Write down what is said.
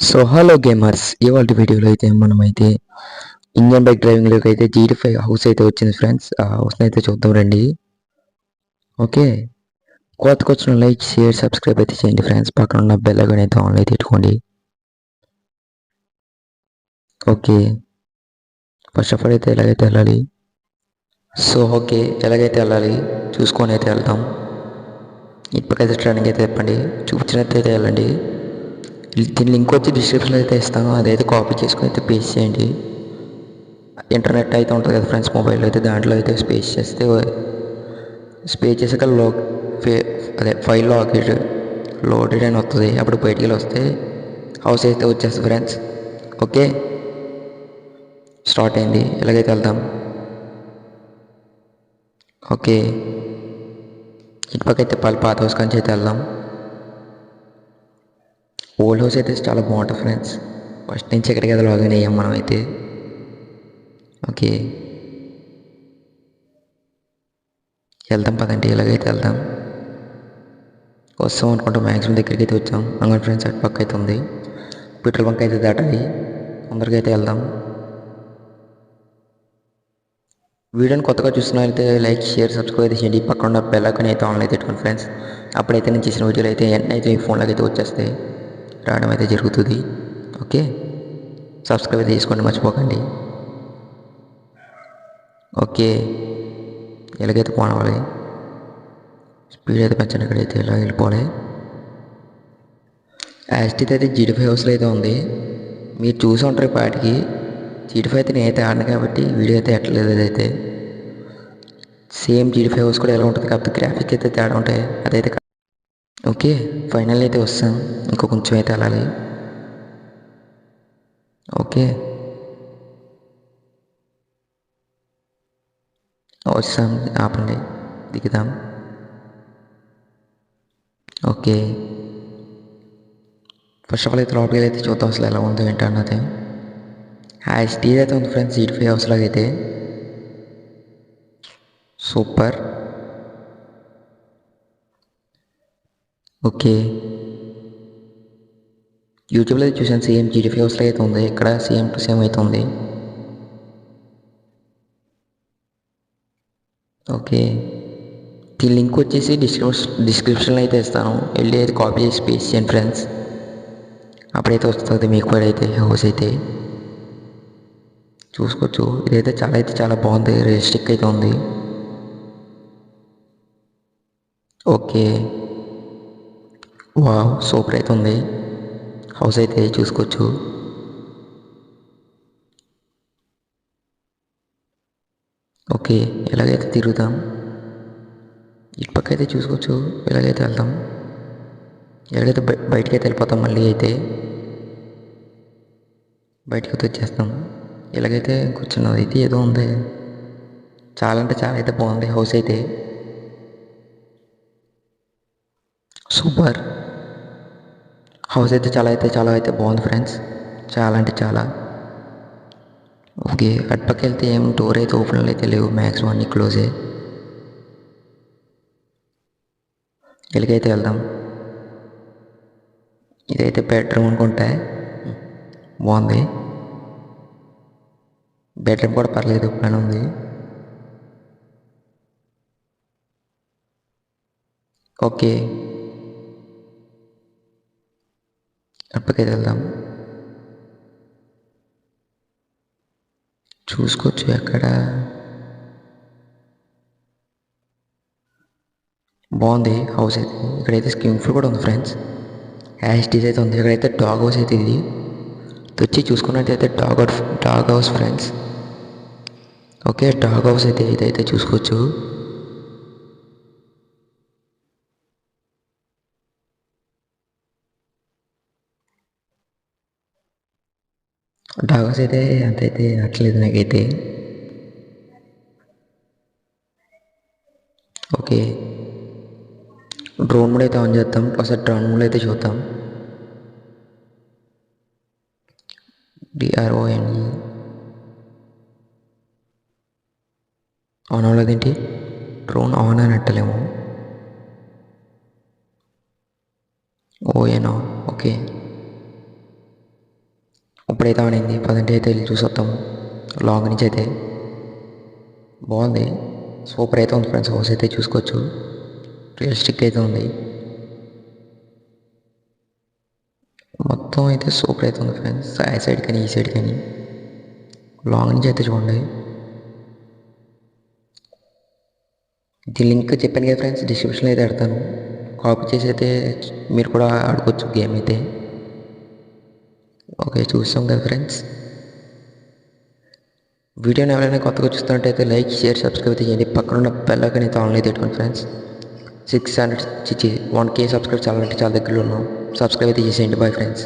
So hello gamers, ఇవాళ వీడియోలో అయితే మనమైతే ఇండియన్ బైక్ డ్రైవింగ్లోకి అయితే GT5 హౌస్ అయితే వచ్చింది ఫ్రెండ్స్. ఆ హౌస్ని అయితే చూద్దాం రండి. ఓకే, కొత్తగా వచ్చిన లైక్ షేర్ సబ్స్క్రైబ్ అయితే చేయండి ఫ్రెండ్స్. పక్కన ఉన్న బెల్ ఐకాన్ అయితే ఆన్లో అయితే పెట్టుకోండి. ఓకే, ఫస్ట్ ఆఫ్ ఆల్ అయితే ఎలాగైతే వెళ్ళాలి. సో ఓకే, ఎలాగైతే వెళ్ళాలి చూసుకొని అయితే వెళ్తాం. ఇప్పటికైతే ట్రైనింగ్ అయితే చెప్పండి, చూపించినట్టయితే వెళ్ళండి. దీని లింక్ వచ్చి డిస్క్రిప్షన్లో అయితే ఇస్తాను, అదైతే కాపీ చేసుకొని అయితే పేస్ట్ చేయండి. ఇంటర్నెట్ అయితే ఉంటుంది కదా ఫ్రెండ్స్, మొబైల్లో అయితే దాంట్లో అయితే స్పేస్ చేసాక ఫైల్ లోడెడ్ అని వస్తుంది. అప్పుడు బయటికి వెళ్ళి వస్తే హౌస్ అయితే వచ్చేస్తుంది ఫ్రెండ్స్. ఓకే, స్టార్ట్ అయింది. ఎలాగైతే వెళ్దాం. ఓకే, ఇటుపక్కైతే పాత హౌస్ కంచి అయితే వెళ్దాం. ఓల్డ్ హౌస్ అయితే చాలా బాగుంటుంది ఫ్రెండ్స్. ఫస్ట్ నుంచి ఎక్కడికి అయితే లాగిన్ అయ్యాం మనం అయితే. ఓకే, వెళ్దాం పదండి, ఎలాగైతే వెళ్దాం. వస్తాం అనుకుంటాం, మ్యాక్సిమం దగ్గరికి అయితే వచ్చాం. అంగన్ ఫ్రెండ్స్ అటు పక్క అయితే ఉంది. పెట్రోల్ బంక్ అయితే దాటాలి, తొందరగా అయితే వెళ్దాం. వీడియోని కొత్తగా చూస్తున్నట్లయితే లైక్ షేర్ సబ్స్క్రైబ్ అయితే చేయండి. పక్కన ఉన్న బెల్ ఐకాన్ అయితే ఆన్లో అయితే పెట్టుకోండి ఫ్రెండ్స్. అప్పుడైతే నేను చేసిన వీడియోలు అయితే ఎన్ని అయితే ఈ ఫోన్లోకి అయితే వచ్చేస్తాయి, రావడం అయితే జరుగుతుంది. ఓకే, సబ్స్క్రైబ్ అయితే చేసుకోండి, మర్చిపోకండి. ఓకే, ఎలాగైతే పోవాలి, స్పీడ్ అయితే పెంచండి. ఇక్కడైతే ఇలా వెళ్ళిపోవాలి. యాస్టిత్ అయితే GT5 హౌస్లో అయితే ఉంది, మీరు చూసి ఉంటారు పాటికి. GT5 అయితే నేనైతే ఆడను కాబట్టి వీడియో అయితే ఎట్టలేదు. అదైతే సేమ్ GT5 హౌస్ కూడా ఎలా ఉంటుంది, కాకపోతే గ్రాఫిక్స్ అయితే తేడా ఉంటాయి. అదైతే ఓకే, ఫైనల్ అయితే వస్తాం. ఇంకో కొంచెం అయితే వెళ్ళాలి. ఓకే, వస్తాం, ఆపండి, దిగుదాం. ఓకే, ఫస్ట్ ఆఫ్ ఆల్ అయితే లోపలికి అయితే చూద్దాం అసలు ఎలా ఉందో ఏంటో అన్నది. స్టీల్ అయితే ఉంది ఫ్రెండ్స్ GT5 హౌస్లో అయితే. సూపర్. ఓకే, యూట్యూబ్లో అయితే చూసాను, సేమ్ GT5 హౌస్లో అయితే ఉంది. ఇక్కడ సేమ్ టు సేమ్ అయితే ఉంది. ఓకే, ఈ లింక్ వచ్చేసి డిస్క్రిప్షన్లో అయితే ఇస్తాను, వెళ్ళి అయితే కాపీ చేసి పేస్ట్ చేయండి ఫ్రెండ్స్. అప్పుడైతే వస్తుంది మీకు కూడా అయితే హౌస్ అయితే చూసుకోవచ్చు. ఇదైతే చాలా బాగుంది, రియలిస్టిక్ అయితే ఉంది. ఓకే, వావ్, సూపర్ అయితే ఉంది హౌస్ అయితే చూసుకోవచ్చు. ఓకే, ఎలాగైతే తిరుగుతాం, ఇటు పక్క అయితే చూసుకోవచ్చు. ఎలాగైతే వెళ్తాం, ఎలాగైతే బయటికి అయితే వెళ్ళిపోతాం. మళ్ళీ అయితే బయటికి అయితే వచ్చేస్తాం. ఇలాగైతే కూర్చున్నది అయితే ఏదో ఉంది, చాలా అంటే చాలా అయితే బాగుంది హౌస్ అయితే. సూపర్ హౌస్ అయితే చాలా అయితే బాగుంది ఫ్రెండ్స్, చాలా అంటే చాలా. ఓకే, అటుపక్క వెళ్తే ఏం డోర్ అయితే ఓపెన్లో అయితే లేవు, మ్యాక్సిమం అన్ని క్లోజే. ఎలాగైతే వెళ్దాం. ఇదైతే బెడ్రూమ్ అనుకుంటా, బాగుంది. బెడ్రూమ్ కూడా పర్లేదు, పని ఉంది. ఓకే, అటుపక్కైతే వెళ్దాం. చూసుకోవచ్చు ఎక్కడ బాగుంది హౌస్ అయితే. ఇక్కడైతే స్విమ్మింగ్ పూల్ కూడా ఉంది ఫ్రెండ్స్. యాస్టీస్ అయితే ఉంది. ఇక్కడైతే డాగ్ హౌస్ అయితే ఇది వచ్చి చూసుకున్నట్టయితే dog house friends. Okay, dog house అయితే ఇదైతే చూసుకోవచ్చు. డాగ్ హౌస్ అయితే అంతైతే నచ్చలేదు నాకైతే. ఓకే, డ్రోన్ మోడ్ అయితే ఆన్ చేద్దాం, ఒకసారి డ్రోన్ మోడ్ అయితే చూద్దాం. DRONE ఆన్ అవ్వలేదేంటి, డ్రోన్ ఆన్ అని అట్టలేము. ఓఎన్ ఆన్. ఓకే, ఇప్పుడైతే ఆన్ అయింది. పదండి అయితే వెళ్ళి చూసి వస్తాము. లాంగ్ నుంచి అయితే బాగుంది. సూపర్ అయితే ఉంది ఫ్రెండ్స్. హౌస్ అయితే చూసుకోవచ్చు. రియలిస్టిక్ అయితే ఉంది. మొత్తం అయితే సూపర్ అయితే ఉంది ఫ్రెండ్స్. ఆ సైడ్ కానీ ఈ సైడ్ కానీ లాంగ్ నుంచి అయితే చూడండి. దీని లింక్ చెప్పాను కదా ఫ్రెండ్స్, డిస్క్రిప్షన్లో అయితే పెడతాను. కాపీ చేసి అయితే మీరు కూడా ఆడుకోవచ్చు గేమ్ అయితే. ఓకే, చూస్తాం కదా ఫ్రెండ్స్. వీడియోని ఎవరైనా కొత్తగా చూస్తున్నట్టయితే లైక్, షేర్, సబ్స్క్రైబ్ అయితే చేయండి. పక్కనున్న బెల్ ఐకాన్ అయితే ఆన్లో పెట్టుకోండి ఫ్రెండ్స్. 1K సబ్స్క్రైబ్ చాలా అంటే చాలా దగ్గరలో ఉన్నాం. సబ్స్క్రైబ్ అయితే చేసేయండి. Bye friends.